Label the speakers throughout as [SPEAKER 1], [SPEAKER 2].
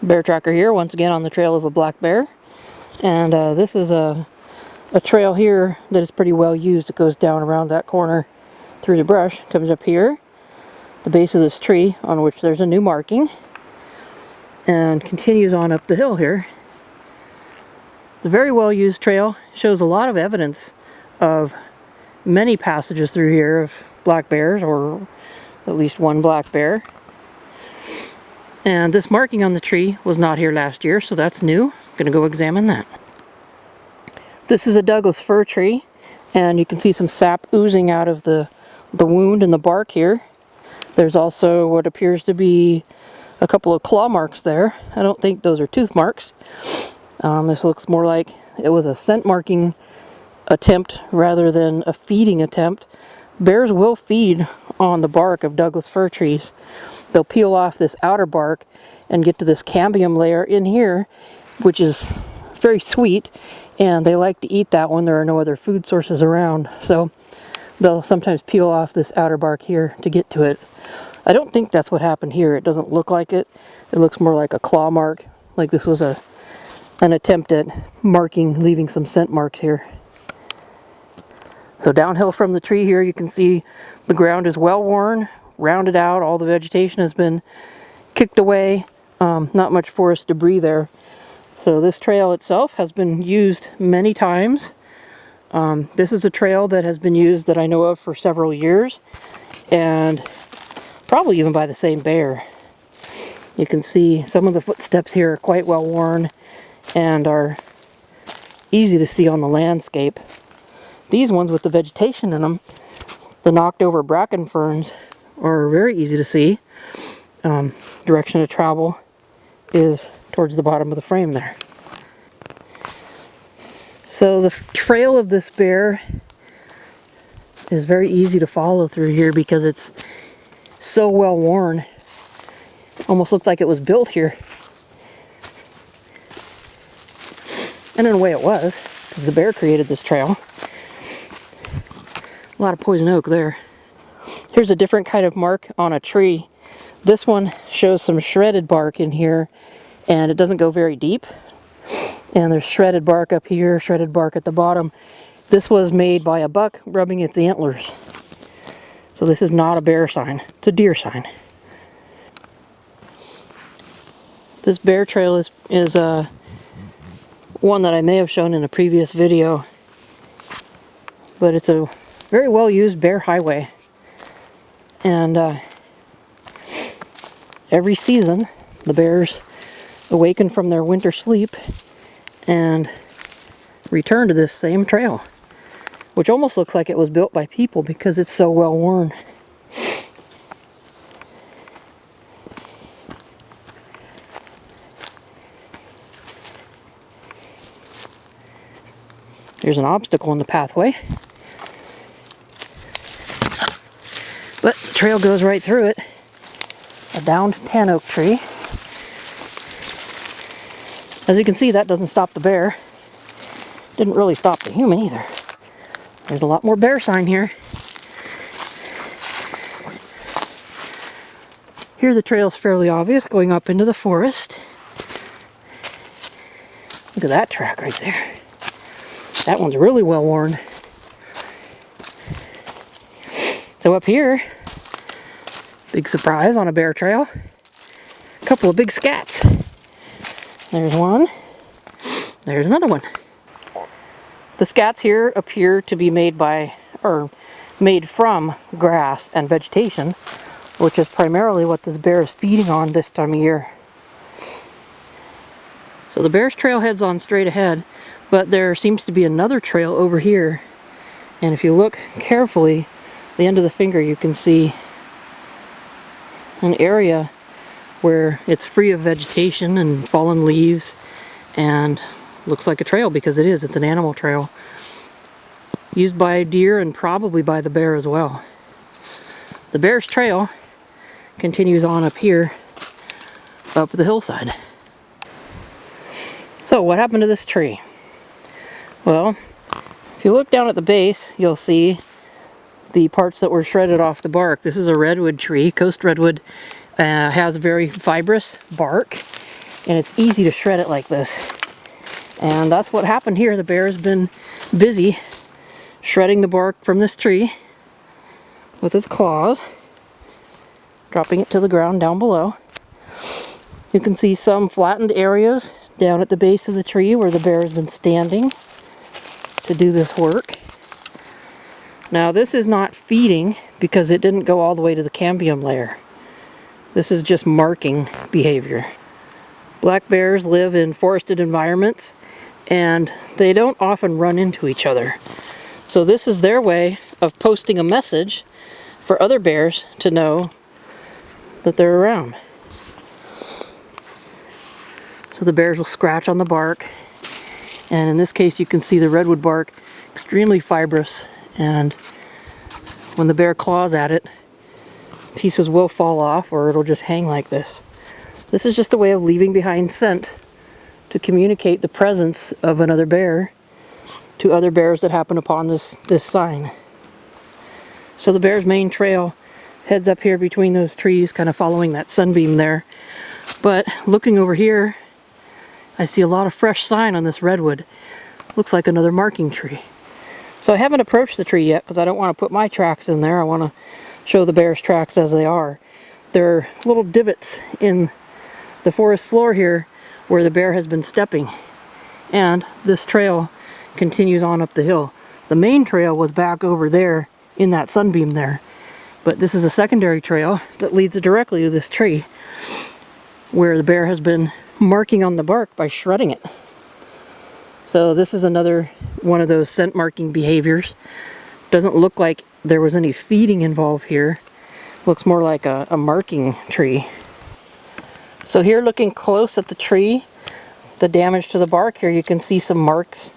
[SPEAKER 1] Bear tracker here, once again on the trail of a black bear. And this is a trail here that is pretty well used. It goes down around that corner through the brush, comes up here, the base of this tree on which there's a new marking, and continues on up the hill here. It's a very well used trail, shows a lot of evidence of many passages through here of black bears, or at least one black bear. And this marking on the tree was not here last year, so that's new. I'm going to go examine that. This is a Douglas fir tree, and you can see some sap oozing out of the wound in the bark here. There's also what appears to be a couple of claw marks there. I don't think those are tooth marks. This looks more like it was a scent marking attempt rather than a feeding attempt. Bears will feed on the bark of Douglas fir trees. They'll peel off this outer bark and get to this cambium layer in here, which is very sweet, and they like to eat that when there are no other food sources around. So they'll sometimes peel off this outer bark here to get to it. I don't think that's what happened here. It doesn't look like it. It looks more like a claw mark, like this was an attempt at marking, leaving some scent marks here. So downhill from the tree here, you can see the ground is well worn, rounded out. All the vegetation has been kicked away. Not much forest debris there. So this trail itself has been used many times. This is a trail that has been used that I know of for several years, and probably even by the same bear. You can see some of the footsteps here are quite well worn and are easy to see on the landscape. These ones with the vegetation in them, the knocked over bracken ferns, are very easy to see. Direction of travel is towards the bottom of the frame there. So the trail of this bear is very easy to follow through here because it's so well worn. Almost looks like it was built here. And in a way it was, because the bear created this trail. A lot of poison oak there. Here's a different kind of mark on a tree. This one shows some shredded bark in here, and it doesn't go very deep. And there's shredded bark up here, shredded bark at the bottom. This was made by a buck rubbing its antlers. So this is not a bear sign, it's a deer sign. This bear trail is one that I may have shown in a previous video, but it's a very well used bear highway. And every season the bears awaken from their winter sleep and return to this same trail, which almost looks like it was built by people because it's so well worn. There's an obstacle in the pathway, but the trail goes right through it. A downed tan oak tree. As you can see, that doesn't stop the bear. Didn't really stop the human either. There's a lot more bear sign here. Here the trail's fairly obvious, going up into the forest. Look at that track right there. That one's really well worn. So up here, big surprise on a bear trail, a couple of big scats. There's one, there's another one. The scats here appear to be made from grass and vegetation, which is primarily what this bear is feeding on this time of year. So the bear's trail heads on straight ahead, but there seems to be another trail over here. And if you look carefully, the end of the finger, you can see an area where it's free of vegetation and fallen leaves, and looks like a trail because it is. It's an animal trail used by deer and probably by the bear as well. The bear's trail continues on up here, up the hillside. So what happened to this tree? Well, if you look down at the base, you'll see the parts that were shredded off the bark. This is a redwood tree. Coast redwood has very fibrous bark, and it's easy to shred it like this. And that's what happened here. The bear has been busy shredding the bark from this tree with his claws, dropping it to the ground down below. You can see some flattened areas down at the base of the tree where the bear has been standing to do this work. Now this is not feeding because it didn't go all the way to the cambium layer. This is just marking behavior. Black bears live in forested environments and they don't often run into each other. So this is their way of posting a message for other bears to know that they're around. So the bears will scratch on the bark, and in this case you can see the redwood bark extremely fibrous, and when the bear claws at it, pieces will fall off or it'll just hang like this. This is just a way of leaving behind scent to communicate the presence of another bear to other bears that happen upon this sign. So the bear's main trail heads up here between those trees, kind of following that sunbeam there. But looking over here, I see a lot of fresh sign on this redwood. Looks like another marking tree. So I haven't approached the tree yet because I don't want to put my tracks in there. I want to show the bear's tracks as they are. There are little divots in the forest floor here where the bear has been stepping, and this trail continues on up the hill. The main trail was back over there in that sunbeam there, but this is a secondary trail that leads directly to this tree where the bear has been marking on the bark by shredding it. So this is another one of those scent marking behaviors. Doesn't look like there was any feeding involved here. Looks more like a marking tree. So here, looking close at the tree, the damage to the bark here, you can see some marks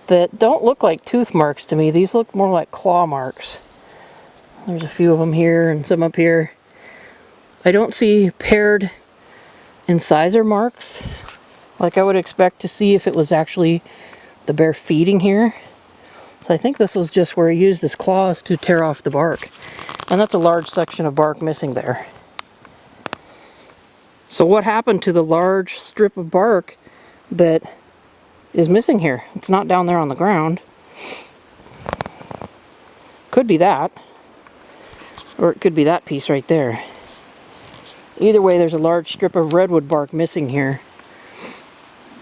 [SPEAKER 1] that don't look like tooth marks to me. These look more like claw marks. There's a few of them here and some up here. I don't see paired incisor marks like I would expect to see if it was actually the bear feeding here. So I think this was just where he used his claws to tear off the bark. And that's a large section of bark missing there. So what happened to the large strip of bark that is missing here? It's not down there on the ground. Could be that. Or it could be that piece right there. Either way, there's a large strip of redwood bark missing here.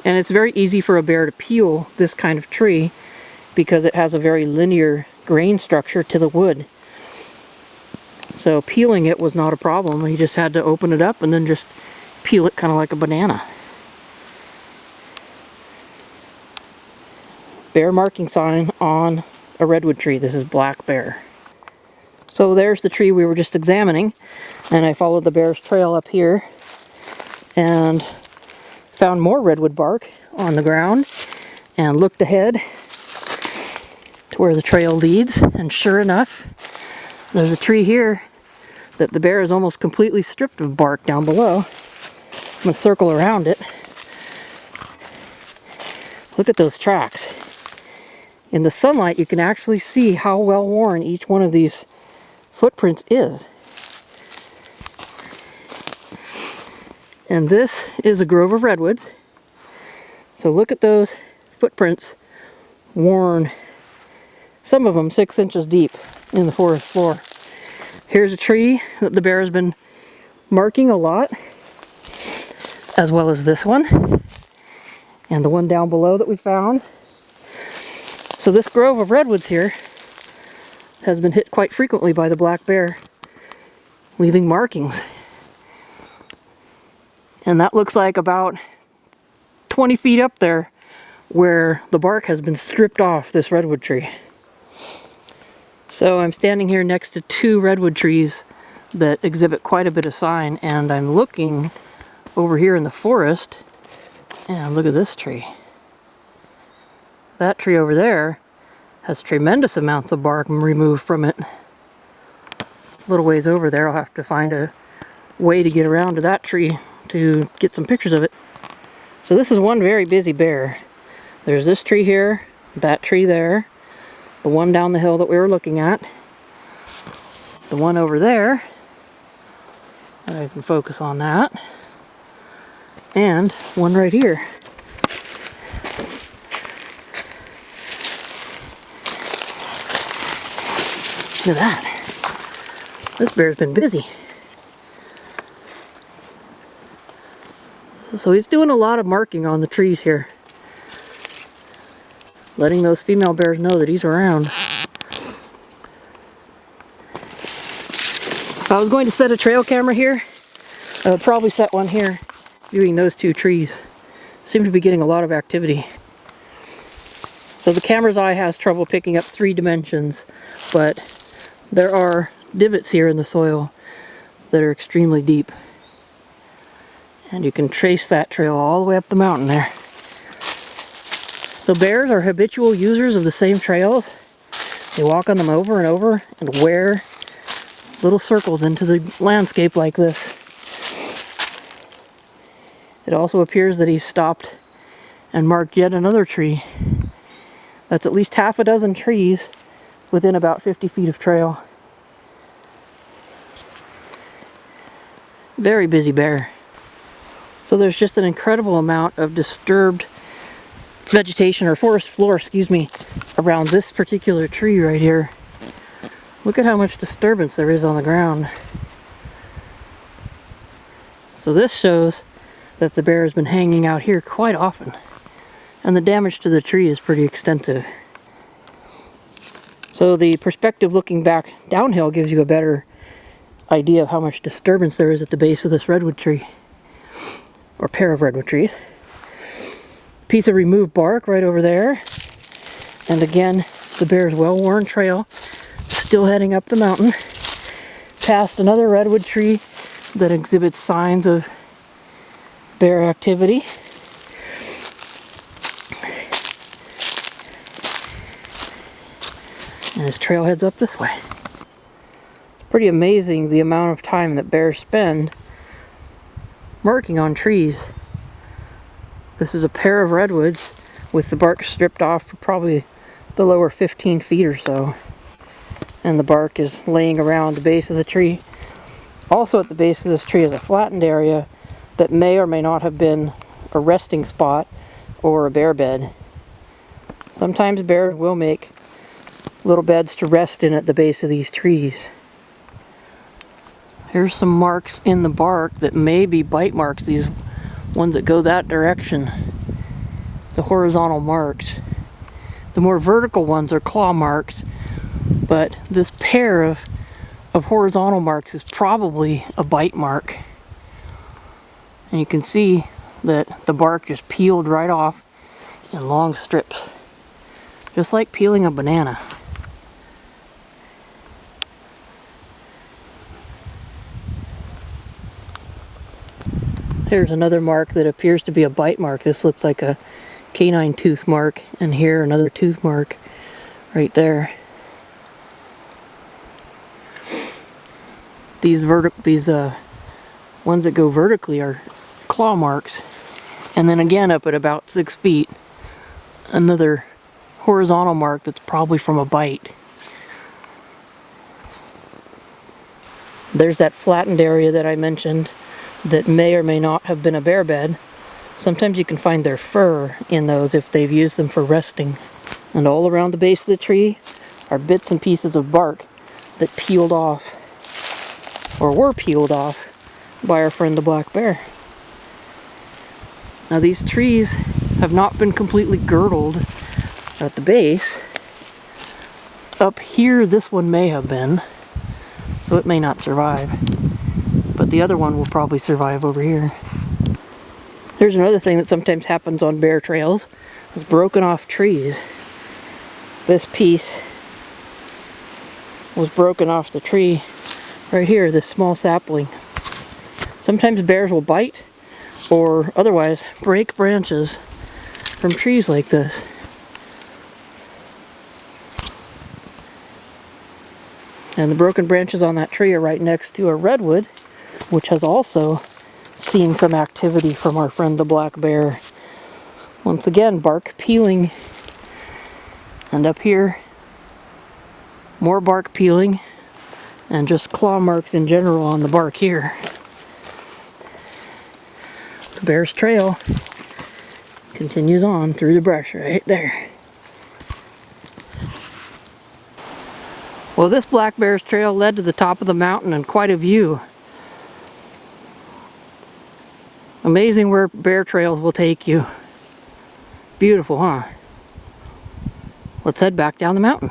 [SPEAKER 1] And it's very easy for a bear to peel this kind of tree because it has a very linear grain structure to the wood. So peeling it was not a problem. He just had to open it up and then just peel it kind of like a banana. Bear marking sign on a redwood tree. This is black bear. So there's the tree we were just examining, and I followed the bear's trail up here and found more redwood bark on the ground and looked ahead to where the trail leads, and sure enough, there's a tree here that the bear is almost completely stripped of bark down below. I'm going to circle around it. Look at those tracks. In the sunlight, you can actually see how well worn each one of these footprints is. And this is a grove of redwoods. So look at those footprints, worn, some of them 6 inches deep in the forest floor. Here's a tree that the bear has been marking a lot, as well as this one, and the one down below that we found. So this grove of redwoods here has been hit quite frequently by the black bear, leaving markings. And that looks like about 20 feet up there where the bark has been stripped off this redwood tree. So I'm standing here next to 2 redwood trees that exhibit quite a bit of sign, and I'm looking over here in the forest, and look at this tree. That tree over there has tremendous amounts of bark removed from it. A little ways over there, I'll have to find a way to get around to that tree to get some pictures of it. So this is one very busy bear. There's this tree here, that tree there, the one down the hill that we were looking at, the one over there, I can focus on that, And one right here. Look at that. This bear's been busy. So he's doing a lot of marking on the trees here, letting those female bears know that he's around. If I was going to set a trail camera here, I would probably set one here, viewing those two trees. Seem to be getting a lot of activity. So the camera's eye has trouble picking up 3 dimensions, but there are divots here in the soil that are extremely deep. And you can trace that trail all the way up the mountain there. So bears are habitual users of the same trails. They walk on them over and over and wear little circles into the landscape like this. It also appears that he's stopped and marked yet another tree. That's at least half a dozen trees within about 50 feet of trail. Very busy bear. So there's just an incredible amount of disturbed vegetation, or forest floor, excuse me, around this particular tree right here. Look at how much disturbance there is on the ground. So this shows that the bear has been hanging out here quite often, and the damage to the tree is pretty extensive. So the perspective looking back downhill gives you a better idea of how much disturbance there is at the base of this redwood tree, or pair of redwood trees. Piece of removed bark right over there, and again the bear's well-worn trail, still heading up the mountain, past another redwood tree that exhibits signs of bear activity. And his trail heads up this way. It's pretty amazing the amount of time that bears spend marking on trees. This is a pair of redwoods with the bark stripped off for probably the lower 15 feet or so. And the bark is laying around the base of the tree. Also at the base of this tree is a flattened area that may or may not have been a resting spot or a bear bed. Sometimes bears will make little beds to rest in at the base of these trees. Here's some marks in the bark that may be bite marks, these ones that go that direction. The horizontal marks. The more vertical ones are claw marks, but this pair of horizontal marks is probably a bite mark. And you can see that the bark just peeled right off in long strips, just like peeling a banana. Here's another mark that appears to be a bite mark. This looks like a canine tooth mark, and here another tooth mark right there. These ones that go vertically are claw marks, and then again up at about 6 feet, another horizontal mark that's probably from a bite. There's that flattened area that I mentioned that may or may not have been a bear bed. Sometimes you can find their fur in those if they've used them for resting. And all around the base of the tree are bits and pieces of bark that peeled off, or were peeled off, by our friend the black bear. Now these trees have not been completely girdled at the base. Up here this one may have been, so it may not survive. But the other one will probably survive over here. There's another thing that sometimes happens on bear trails. It's broken off trees. This piece was broken off the tree right here, this small sapling. Sometimes bears will bite or otherwise break branches from trees like this. And the broken branches on that tree are right next to a redwood, which has also seen some activity from our friend the black bear. Once again, bark peeling. And up here, more bark peeling, and just claw marks in general on the bark here. The bear's trail continues on through the brush right there. Well, this black bear's trail led to the top of the mountain and quite a view. Amazing where bear trails will take you. Beautiful, huh? Let's head back down the mountain.